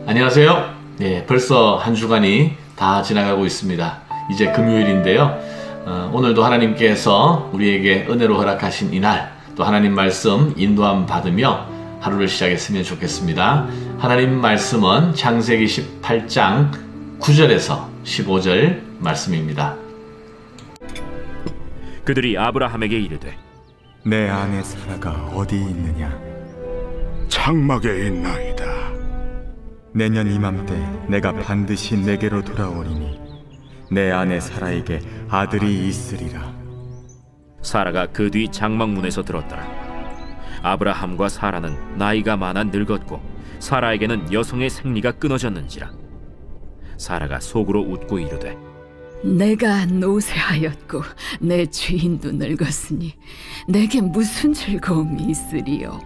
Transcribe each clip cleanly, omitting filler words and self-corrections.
안녕하세요. 네, 벌써 한 주간이 다 지나가고 있습니다. 이제 금요일인데요. 오늘도 하나님께서 우리에게 은혜로 허락하신 이날, 또 하나님 말씀 인도함 받으며 하루를 시작했으면 좋겠습니다. 하나님 말씀은 창세기 18장 9절에서 15절 말씀입니다. 그들이 아브라함에게 이르되 내 아내 사라가 어디 있느냐? 장막에 있나이다. 내년 이맘때 내가 반드시 내게로 돌아오리니 내 아내 사라에게 아들이 있으리라. 사라가 그 뒤 장막문에서 들었더라. 아브라함과 사라는 나이가 많아 늙었고 사라에게는 여성의 생리가 끊어졌는지라. 사라가 속으로 웃고 이르되 내가 노쇠하였고 내 주인도 늙었으니 내게 무슨 즐거움이 있으리요.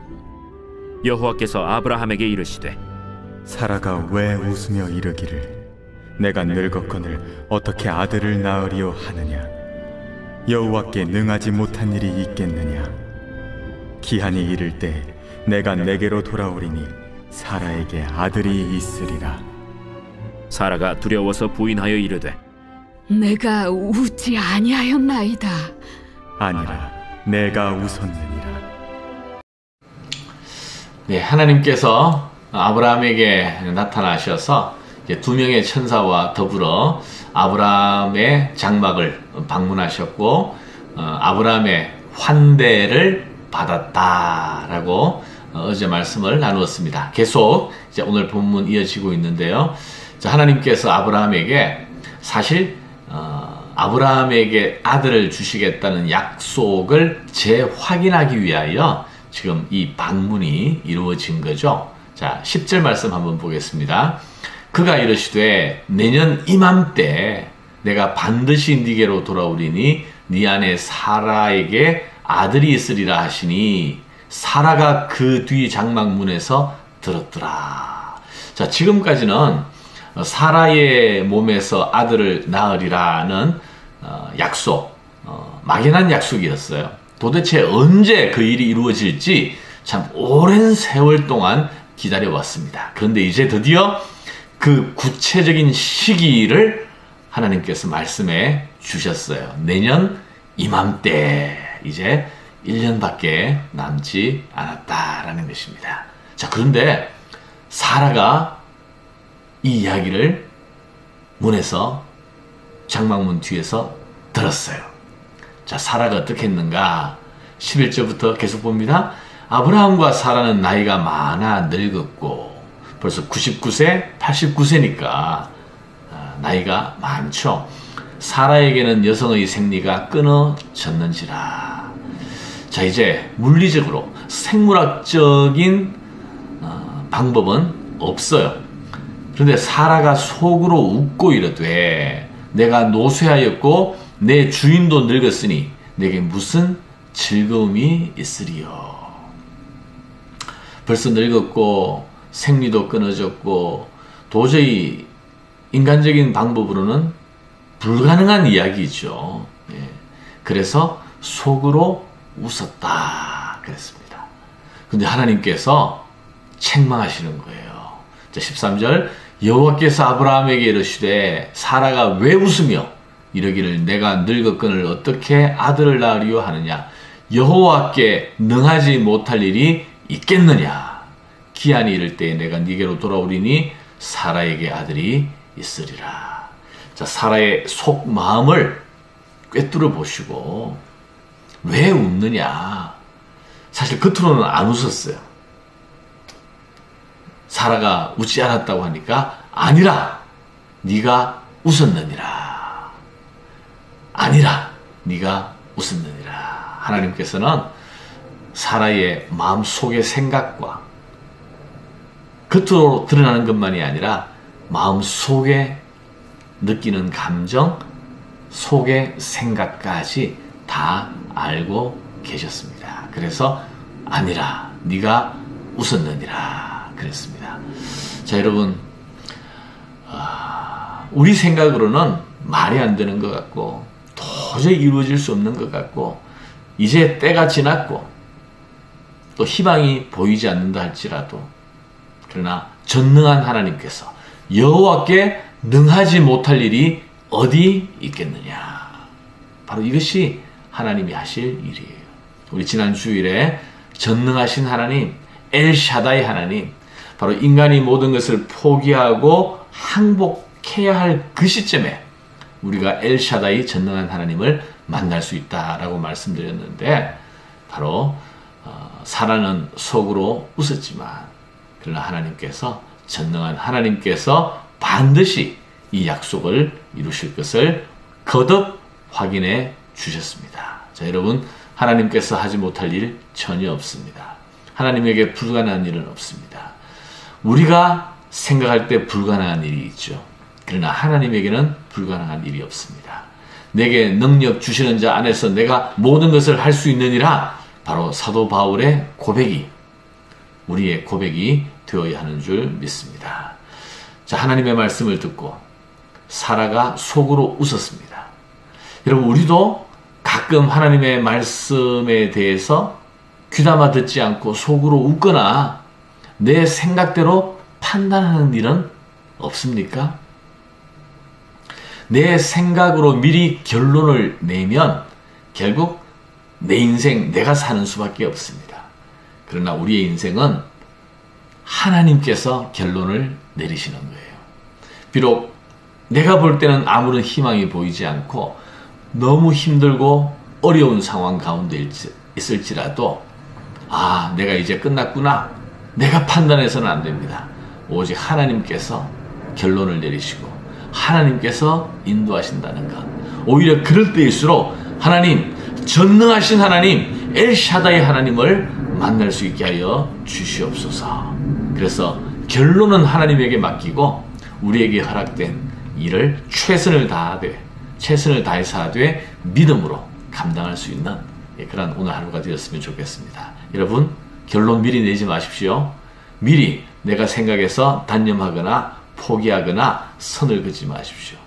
여호와께서 아브라함에게 이르시되 사라가 왜 웃으며 이르기를 내가 늙었거늘 어떻게 아들을 낳으리요 하느냐? 여호와께 능하지 못한 일이 있겠느냐? 기한이 이를 때 내가 내게로 돌아오리니 사라에게 아들이 있으리라. 사라가 두려워서 부인하여 이르되 내가 웃지 아니하였나이다. 아니라 내가 웃었느니라. 네, 하나님께서 아브라함에게 나타나셔서 두 명의 천사와 더불어 아브라함의 장막을 방문하셨고 아브라함의 환대를 받았다라고 어제 말씀을 나누었습니다. 계속 이제 오늘 본문 이어지고 있는데요. 하나님께서 아브라함에게 사실 아브라함에게 아들을 주시겠다는 약속을 재확인하기 위하여 지금 이 방문이 이루어진 거죠. 자, 10절 말씀 한번 보겠습니다. 그가 이르시되 내년 이맘때 내가 반드시 네게로 돌아오리니 네 아내 사라에게 아들이 있으리라 하시니 사라가 그 뒤 장막문에서 들었더라. 자, 지금까지는 사라의 몸에서 아들을 낳으리라는 약속, 막연한 약속이었어요. 도대체 언제 그 일이 이루어질지 참 오랜 세월 동안 기다려왔습니다. 그런데 이제 드디어 그 구체적인 시기를 하나님께서 말씀해 주셨어요. 내년 이맘때, 이제 1년밖에 남지 않았다라는 것입니다. 자, 그런데 사라가 이 이야기를 문에서, 장막문 뒤에서 들었어요. 자, 사라가 어떻게 했는가? 11절부터 계속 봅니다. 아브라함과 사라는 나이가 많아 늙었고 벌써 99세, 89세니까 나이가 많죠. 사라에게는 여성의 생리가 끊어졌는지라. 자, 이제 물리적으로 생물학적인 방법은 없어요. 그런데 사라가 속으로 웃고 이르되 내가 노쇠하였고 내 주인도 늙었으니 내게 무슨 즐거움이 있으리요. 벌써 늙었고 생리도 끊어졌고 도저히 인간적인 방법으로는 불가능한 이야기죠. 예. 그래서 속으로 웃었다 그랬습니다. 근데 하나님께서 책망하시는 거예요. 자, 13절 여호와께서 아브라함에게 이르시되 사라가 왜 웃으며 이러기를 내가 늙었거늘 어떻게 아들을 낳으리요 하느냐? 여호와께 능하지 못할 일이 있겠느냐? 기한이 이를 때에 내가 네게로 돌아오리니 사라에게 아들이 있으리라. 자, 사라의 속 마음을 꿰뚫어 보시고 왜 웃느냐? 사실 겉으로는 안 웃었어요. 사라가 웃지 않았다고 하니까 아니라 네가 웃었느니라. 아니라 네가 웃었느니라. 하나님께서는 사라의 마음속의 생각과 겉으로 드러나는 것만이 아니라 마음속에 느끼는 감정, 속의 생각까지 다 알고 계셨습니다. 그래서 아니라 네가 웃었느니라 그랬습니다. 자, 여러분, 우리 생각으로는 말이 안 되는 것 같고 도저히 이루어질 수 없는 것 같고 이제 때가 지났고 또 희망이 보이지 않는다 할지라도 그러나 전능한 하나님께서 여호와께 능하지 못할 일이 어디 있겠느냐. 바로 이것이 하나님이 하실 일이에요. 우리 지난 주일에 전능하신 하나님, 엘샤다이 하나님, 바로 인간이 모든 것을 포기하고 항복해야 할 그 시점에 우리가 엘샤다이 전능한 하나님을 만날 수 있다라고 말씀드렸는데, 바로 사라는 속으로 웃었지만 그러나 하나님께서, 전능한 하나님께서 반드시 이 약속을 이루실 것을 거듭 확인해 주셨습니다. 자, 여러분, 하나님께서 하지 못할 일 전혀 없습니다. 하나님에게 불가능한 일은 없습니다. 우리가 생각할 때 불가능한 일이 있죠. 그러나 하나님에게는 불가능한 일이 없습니다. 내게 능력 주시는 자 안에서 내가 모든 것을 할 수 있느니라, 바로 사도 바울의 고백이 우리의 고백이 되어야 하는 줄 믿습니다. 자, 하나님의 말씀을 듣고 사라가 속으로 웃었습니다. 여러분, 우리도 가끔 하나님의 말씀에 대해서 귀담아 듣지 않고 속으로 웃거나 내 생각대로 판단하는 일은 없습니까? 내 생각으로 미리 결론을 내면 결국 내 인생 내가 사는 수밖에 없습니다. 그러나 우리의 인생은 하나님께서 결론을 내리시는 거예요. 비록 내가 볼 때는 아무런 희망이 보이지 않고 너무 힘들고 어려운 상황 가운데 있을지라도, 아, 내가 이제 끝났구나, 내가 판단해서는 안 됩니다. 오직 하나님께서 결론을 내리시고 하나님께서 인도하신다는 것. 오히려 그럴 때일수록 하나님, 전능하신 하나님, 엘샤다이 하나님을 만날 수 있게 하여 주시옵소서. 그래서 결론은 하나님에게 맡기고 우리에게 허락된 일을 최선을 다해서 하되 믿음으로 감당할 수 있는 그런 오늘 하루가 되었으면 좋겠습니다. 여러분, 결론 미리 내지 마십시오. 미리 내가 생각해서 단념하거나 포기하거나 선을 긋지 마십시오.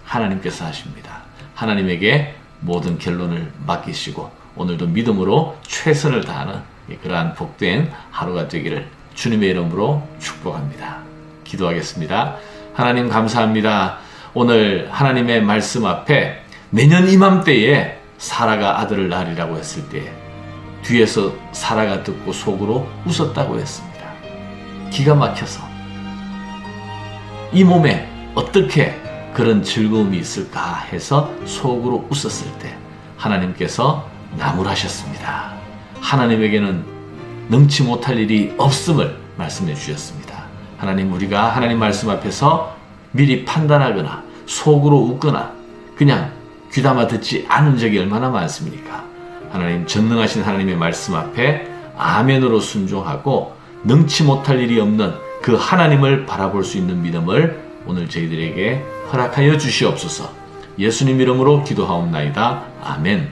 하나님께서 하십니다. 하나님에게 모든 결론을 맡기시고 오늘도 믿음으로 최선을 다하는 그러한 복된 하루가 되기를 주님의 이름으로 축복합니다. 기도하겠습니다. 하나님, 감사합니다. 오늘 하나님의 말씀 앞에 내년 이맘때에 사라가 아들을 낳으리라고 했을 때 뒤에서 사라가 듣고 속으로 웃었다고 했습니다. 기가 막혀서 이 몸에 어떻게 그런 즐거움이 있을까 해서 속으로 웃었을 때 하나님께서 나무라셨습니다. 하나님에게는 능치 못할 일이 없음을 말씀해 주셨습니다. 하나님, 우리가 하나님 말씀 앞에서 미리 판단하거나 속으로 웃거나 그냥 귀담아 듣지 않은 적이 얼마나 많습니까? 하나님, 전능하신 하나님의 말씀 앞에 아멘으로 순종하고 능치 못할 일이 없는 그 하나님을 바라볼 수 있는 믿음을 오늘 저희들에게 허락하여 주시옵소서. 예수님 이름으로 기도하옵나이다. 아멘.